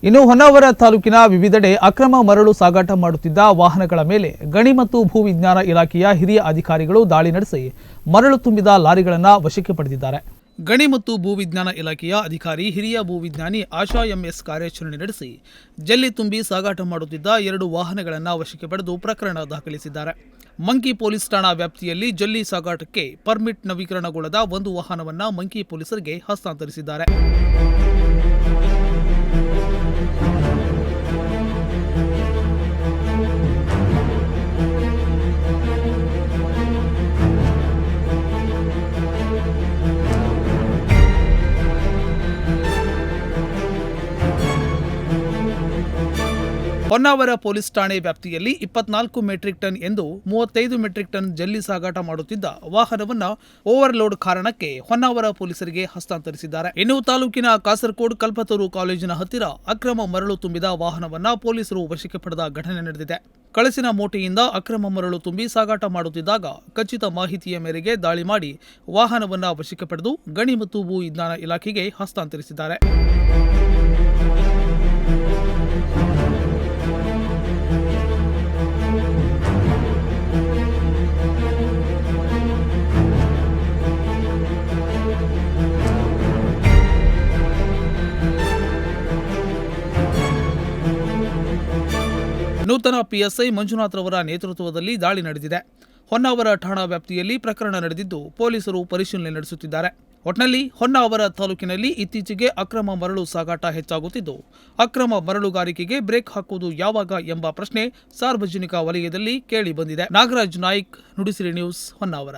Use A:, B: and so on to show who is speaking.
A: ಇನ್ನು ಹೊನ್ನಾವರ ತಾಲೂಕಿನ ವಿವಿಧೆಡೆ ಅಕ್ರಮ ಮರಳು ಸಾಗಾಟ ಮಾಡುತ್ತಿದ್ದ ವಾಹನಗಳ ಮೇಲೆ ಗಣಿ ಮತ್ತು ಭೂವಿಜ್ಞಾನ ಇಲಾಖೆಯ ಹಿರಿಯ ಅಧಿಕಾರಿಗಳು ದಾಳಿ ನಡೆಸಿ ಮರಳು ತುಂಬಿದ ಲಾರಿಗಳನ್ನು ವಶಕ್ಕೆ ಪಡೆದಿದ್ದಾರೆ. ಗಣಿ ಮತ್ತು ಭೂವಿಜ್ಞಾನ ಇಲಾಖೆಯ ಅಧಿಕಾರಿ ಹಿರಿಯ ಭೂವಿಜ್ಞಾನಿ ಆಶಾ ಎಂಎಸ್ ಕಾರ್ಯಾಚರಣೆ ನಡೆಸಿ ಜಲ್ಲಿ ತುಂಬಿ ಸಾಗಾಟ ಮಾಡುತ್ತಿದ್ದ 2 ವಾಹನಗಳನ್ನು ವಶಕ್ಕೆ ಪಡೆದು ಪ್ರಕರಣ ದಾಖಲಿಸಿದ್ದಾರೆ. ಮಂಕಿ ಪೊಲೀಸ್ ಠಾಣಾ ವ್ಯಾಪ್ತಿಯಲ್ಲಿ ಜಲ್ಲಿ ಸಾಗಾಟಕ್ಕೆ ಪರ್ಮಿಟ್ ನವೀಕರಣಗೊಳ್ಳದ 1 ವಾಹನವನ್ನು ಮಂಕಿ ಪೊಲೀಸರಿಗೆ ಹಸ್ತಾಂತರಿಸಿದ್ದಾರೆ. ಹೊನ್ನಾವರ ಪೊಲೀಸ್ ಠಾಣೆ ವ್ಯಾಪ್ತಿಯಲ್ಲಿ 24 ಮೆಟ್ರಿಕ್ ಟನ್ ಎಂದು 35 ಮೆಟ್ರಿಕ್ ಟನ್ ಜಲ್ಲಿ ಸಾಗಾಟ ಮಾಡುತ್ತಿದ್ದ ವಾಹನವನ್ನು ಓವರ್ಲೋಡ್ ಕಾರಣಕ್ಕೆ ಹೊನ್ನಾವರ ಪೊಲೀಸರಿಗೆ ಹಸ್ತಾಂತರಿಸಿದ್ದಾರೆ. ಇನ್ನು ತಾಲೂಕಿನ ಕಾಸರಕೋಡ್ ಕಲ್ಪತರು ಕಾಲೇಜಿನ ಹತ್ತಿರ ಅಕ್ರಮ ಮರಳು ತುಂಬಿದ ವಾಹನವನ್ನು ಪೊಲೀಸರು ವಶಕ್ಕೆ ಪಡೆದ ಘಟನೆ ನಡೆದಿದೆ. ಕಳಸಿನ ಮೋಟೆಯಿಂದ ಅಕ್ರಮ ಮರಳು ತುಂಬಿ ಸಾಗಾಟ ಮಾಡುತ್ತಿದ್ದಾಗ ಖಚಿತ ಮಾಹಿತಿಯ ಮೇರೆಗೆ ದಾಳಿ ಮಾಡಿ ವಾಹನವನ್ನು ವಶಕ್ಕೆ ಪಡೆದು ಗಣಿ ಮತ್ತು ಭೂ ವಿಜ್ಞಾನ ಇಲಾಖೆಗೆ ಹಸ್ತಾಂತರಿಸಿದ್ದಾರೆ. ನೂತನ ಪಿಎಸ್ಐ ಮಂಜುನಾಥ್ ರವರ ನೇತೃತ್ವದಲ್ಲಿ ದಾಳಿ ನಡೆದಿದೆ. ಹೊನ್ನಾವರ ಠಾಣಾ ವ್ಯಾಪ್ತಿಯಲ್ಲಿ ಪ್ರಕರಣ ನಡೆದಿದ್ದು ಪೊಲೀಸರು ಪರಿಶೀಲನೆ ನಡೆಸುತ್ತಿದ್ದಾರೆ. ಒಟ್ನಲ್ಲಿ ಹೊನ್ನಾವರ ತಾಲೂಕಿನಲ್ಲಿ ಇತ್ತೀಚೆಗೆ ಅಕ್ರಮ ಮರಳು ಸಾಗಾಟ ಹೆಚ್ಚಾಗುತ್ತಿದ್ದು, ಅಕ್ರಮ ಮರಳುಗಾರಿಕೆಗೆ ಬ್ರೇಕ್ ಹಾಕುವುದು ಯಾವಾಗ ಎಂಬ ಪ್ರಶ್ನೆ ಸಾರ್ವಜನಿಕ ವಲಯದಲ್ಲಿ ಕೇಳಿ ಬಂದಿದೆ. ನಾಗರಾಜ್ ನಾಯ್ಕ್, ನುಡಿಸಿರಿ ನ್ಯೂಸ್, ಹೊನ್ನಾವರ.